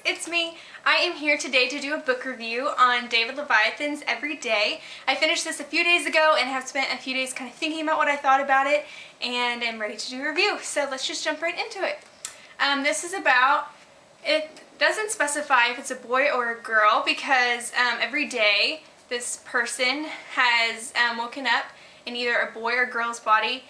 it's me. I am here today to do a book review on David Levithan's Every Day. I finished this a few days ago and have spent a few days kind of thinking about what I thought about it, and I'm ready to do a review. So let's just jump right into it. This is about, it doesn't specify if it's a boy or a girl because every day this person has woken up in either a boy or girl's body,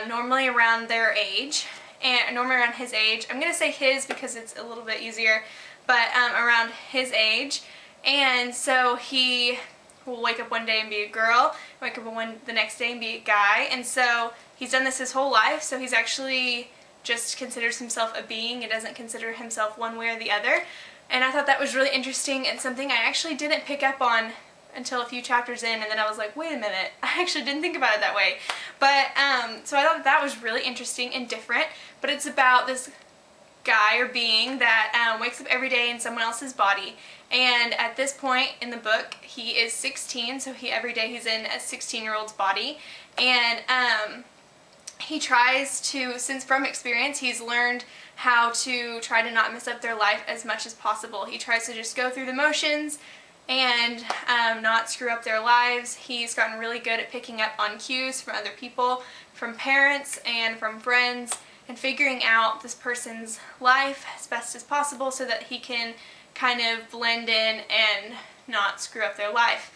normally around their age. And normally around his age. I'm going to say his because it's a little bit easier, but around his age. And so he will wake up one day and be a girl, wake up the next day and be a guy. And so he's done this his whole life, so he's actually just considers himself a being. He doesn't consider himself one way or the other. And I thought that was really interesting and something I actually didn't pick up on until a few chapters in, and then I was like, wait a minute, I actually didn't think about it that way. But, so I thought that was really interesting and different, but it's about this guy or being that wakes up every day in someone else's body, and at this point in the book, he is 16, so every day he's in a 16-year-old's body, and he tries to, since from experience, he's learned how to try to not mess up their life as much as possible. He tries to just go through the motions and not screw up their lives. He's gotten really good at picking up on cues from other people, from parents and from friends, and figuring out this person's life as best as possible so that he can kind of blend in and not screw up their life.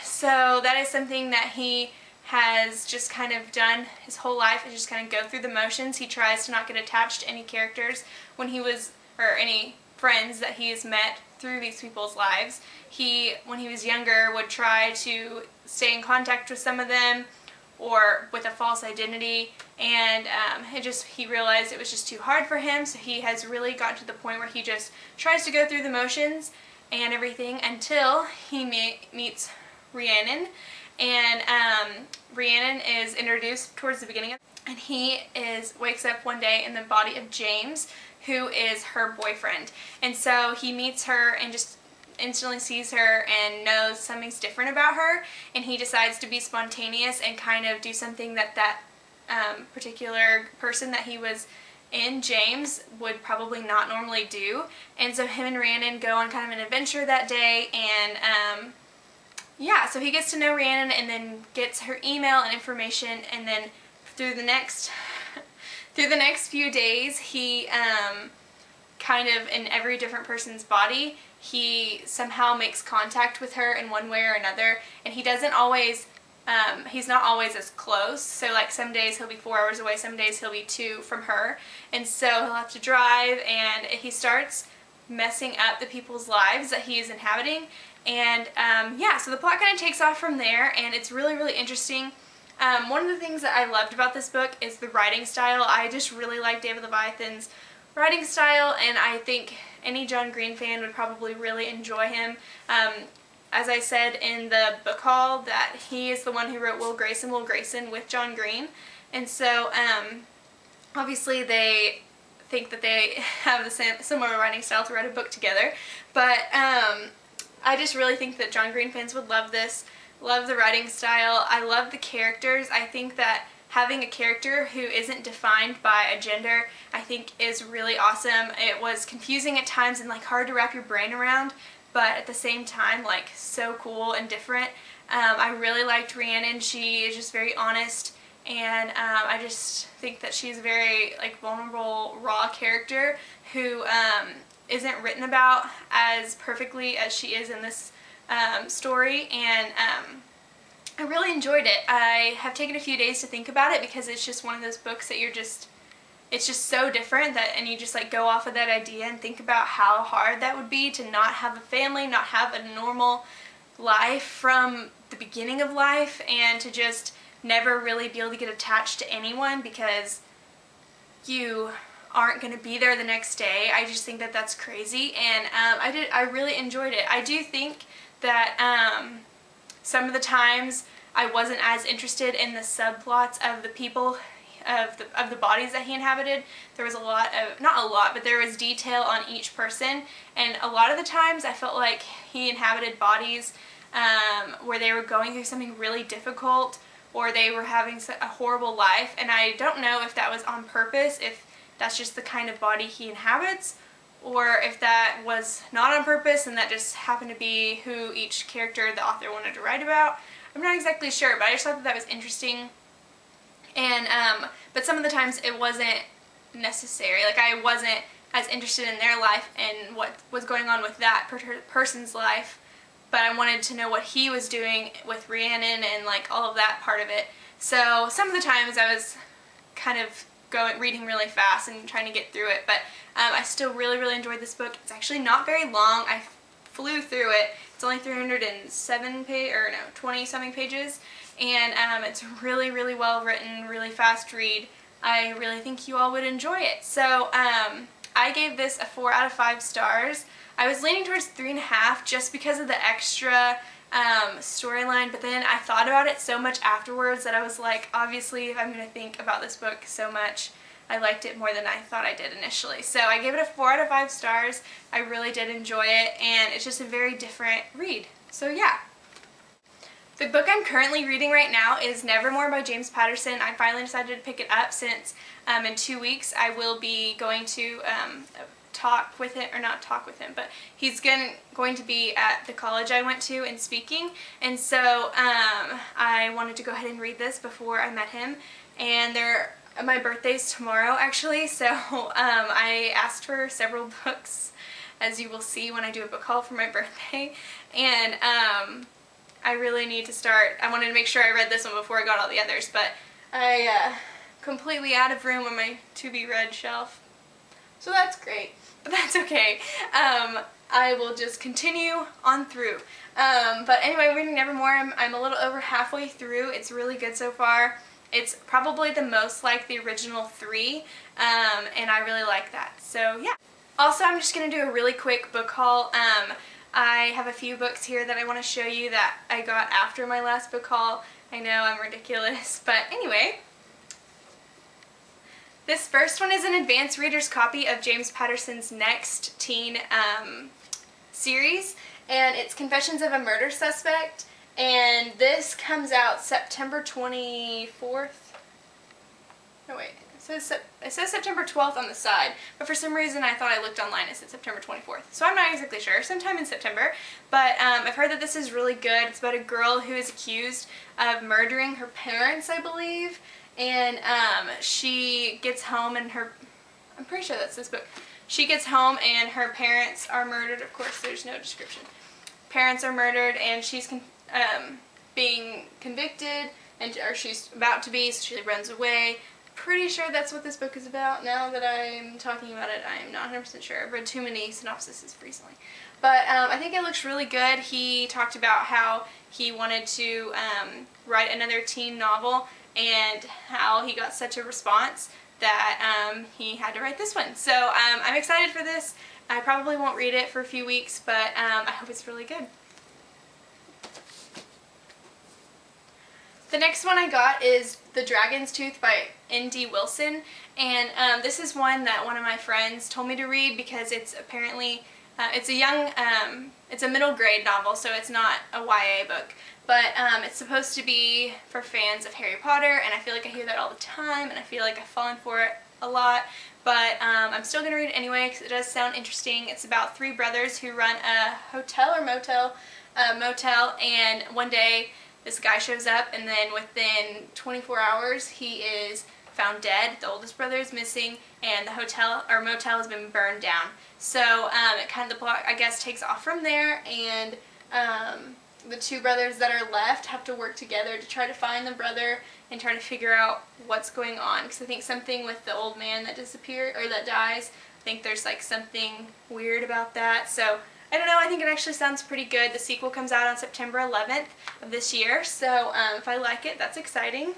So that is something that he has just kind of done his whole life, is just kind of go through the motions. He tries to not get attached to any characters or any friends that he has met through these people's lives. He, when he was younger, would try to stay in contact with some of them or with a false identity, and he realized it was just too hard for him, so he has really gotten to the point where he just tries to go through the motions and everything until he meets Rhiannon. And Rhiannon is introduced towards the beginning, and he wakes up one day in the body of James, who is her boyfriend. And so he meets her and just instantly sees her and knows something's different about her, and he decides to be spontaneous and kind of do something that particular person that he was in, James, would probably not normally do. And so him and Rhiannon go on kind of an adventure that day, and yeah, so he gets to know Rhiannon and then gets her email and information, and then through the next few days, he kind of, in every different person's body, he somehow makes contact with her in one way or another, and he doesn't always, he's not always as close. So like some days he'll be 4 hours away, some days he'll be 2 from her, and so he'll have to drive, and he starts messing up the people's lives that he is inhabiting. And yeah, so the plot kind of takes off from there, and it's really, really interesting. One of the things that I loved about this book is the writing style. I just really like David Levithan's writing style, and I think any John Green fan would probably really enjoy him. As I said in the book haul, that he is the one who wrote Will Grayson with John Green, and so obviously they think that they have the similar writing style to write a book together, but I just really think that John Green fans would love this. Love the writing style. I love the characters. I think that having a character who isn't defined by a gender, I think, is really awesome. It was confusing at times and like hard to wrap your brain around, but at the same time like so cool and different. I really liked Rhiannon. She is just very honest, and I just think that she's a very like vulnerable, raw character who isn't written about as perfectly as she is in this story, and I really enjoyed it. I have taken a few days to think about it because it's just one of those books that it's just so different, and you just like go off of that idea and think about how hard that would be to not have a family, not have a normal life from the beginning of life, and to just never really be able to get attached to anyone because you aren't going to be there the next day. I just think that that's crazy, and I really enjoyed it. I do think that some of the times I wasn't as interested in the subplots of the people, of the bodies that he inhabited. There was a lot of, not a lot, but there was detail on each person, and a lot of the times I felt like he inhabited bodies where they were going through something really difficult, or they were having a horrible life, and I don't know if that was on purpose, if that's just the kind of body he inhabits, or if that was not on purpose and that just happened to be who each character the author wanted to write about. I'm not exactly sure, but I just thought that that was interesting. And but some of the times it wasn't necessary. Like, I wasn't as interested in their life and what was going on with that person's life, but I wanted to know what he was doing with Rhiannon and like all of that part of it. So some of the times I was kind of reading really fast and trying to get through it, but I still really enjoyed this book. It's actually not very long. I flew through it. It's only 307 or no, 20-something pages, and it's really well written, really fast read. I really think you all would enjoy it. So I gave this a 4 out of 5 stars. I was leaning towards 3.5 just because of the extra storyline, but then I thought about it so much afterwards that I was like, obviously if I'm going to think about this book so much, I liked it more than I thought I did initially. So I gave it a 4 out of 5 stars. I really did enjoy it, and it's just a very different read. So yeah. The book I'm currently reading right now is Nevermore by James Patterson. I finally decided to pick it up since in 2 weeks I will be going to talk with him, or not talk with him, but he's going to be at the college I went to and speaking, and so I wanted to go ahead and read this before I met him. And my birthday's tomorrow actually, so I asked for several books, as you will see when I do a book haul for my birthday, and I really need to start. I wanted to make sure I read this one before I got all the others, but I completely out of room on my to-be-read shelf, so that's great, but that's okay. I will just continue on through. But anyway, I'm reading Nevermore. I'm a little over halfway through. It's really good so far. It's probably the most like the original 3, and I really like that. So yeah. Also, I'm just going to do a really quick book haul. I have a few books here that I want to show you that I got after my last book haul. I know I'm ridiculous, but anyway. This first one is an advanced reader's copy of James Patterson's next teen series, and it's Confessions of a Murder Suspect, and this comes out September 24th. No wait, it says September 12th on the side, but for some reason I thought I looked online and it said September 24th, so I'm not exactly sure, sometime in September. But I've heard that this is really good. It's about a girl who is accused of murdering her parents, I believe, and she gets home and I'm pretty sure that's this book. She gets home and her parents are murdered. Of course, there's no description. Parents are murdered, and she's being convicted, or she's about to be, so she runs away. Pretty sure that's what this book is about. Now that I'm talking about it, I'm not 100% sure. I've read too many synopsises recently. But I think it looks really good. He talked about how he wanted to write another teen novel, and how he got such a response that he had to write this one. So I'm excited for this. I probably won't read it for a few weeks, but I hope it's really good. The next one I got is The Dragon's Tooth by N.D. Wilson, and this is one that one of my friends told me to read because it's apparently, it's a middle grade novel, so it's not a YA book, but it's supposed to be for fans of Harry Potter, and I feel like I hear that all the time, and I feel like I've fallen for it a lot, but I'm still going to read it anyway because it does sound interesting. It's about 3 brothers who run a hotel or motel, and one day this guy shows up, and then within 24 hours he is found dead. The oldest brother is missing, and the hotel or motel has been burned down. So it kind of, the plot, I guess, takes off from there, and the 2 brothers that are left have to work together to try to find the brother and try to figure out what's going on. Because I think something with the old man that disappeared, or that dies, I think there's like something weird about that. So I don't know, I think it actually sounds pretty good. The sequel comes out on September 11th of this year, so if I like it, that's exciting.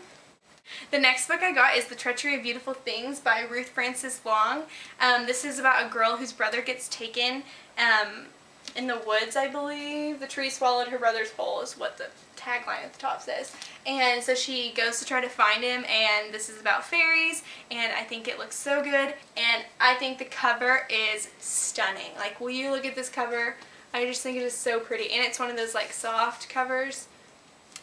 The next book I got is The Treachery of Beautiful Things by Ruth Frances Long. This is about a girl whose brother gets taken in the woods, I believe. The tree swallowed her brother's whole is what the tagline at the top says. And so she goes to try to find him, and this is about fairies, and I think it looks so good, and I think the cover is stunning. Like, will you look at this cover? I just think it is so pretty, and it's one of those like soft covers.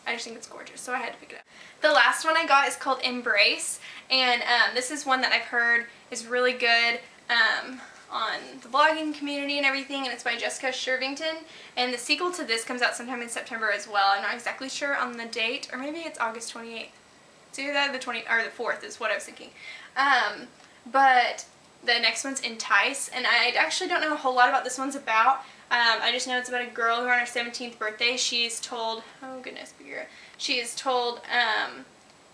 I just think it's gorgeous, so I had to pick it up. The last one I got is called Embrace, and this is one that I've heard is really good. on the blogging community and everything, and it's by Jessica Shervington. And the sequel to this comes out sometime in September as well. I'm not exactly sure on the date, or maybe it's August 28th. It's either that or the 4th is what I was thinking. But the next one's Entice, and I actually don't know a whole lot about this one's about. I just know it's about a girl who on her 17th birthday, she's told, oh goodness, she is told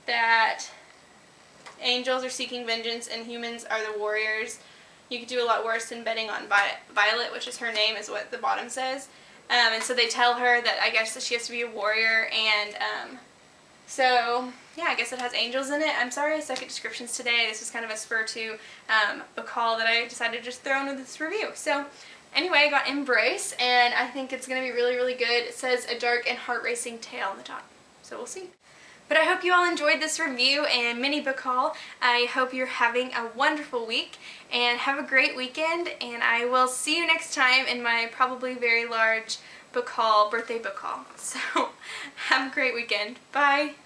that angels are seeking vengeance and humans are the warriors. You could do a lot worse than betting on Violet, which is her name, is what the bottom says. And so they tell her that I guess that she has to be a warrior, and so yeah, I guess it has angels in it. I'm sorry I suck at descriptions today. This was kind of a spur to book haul that I decided to just throw into this review. So anyway, I got Embrace, and I think it's going to be really, really good. It says a dark and heart-racing tale on the top, so we'll see. But I hope you all enjoyed this review and mini book haul. I hope you're having a wonderful week, and have a great weekend, and I will see you next time in my probably very large book haul, birthday book haul. So have a great weekend. Bye!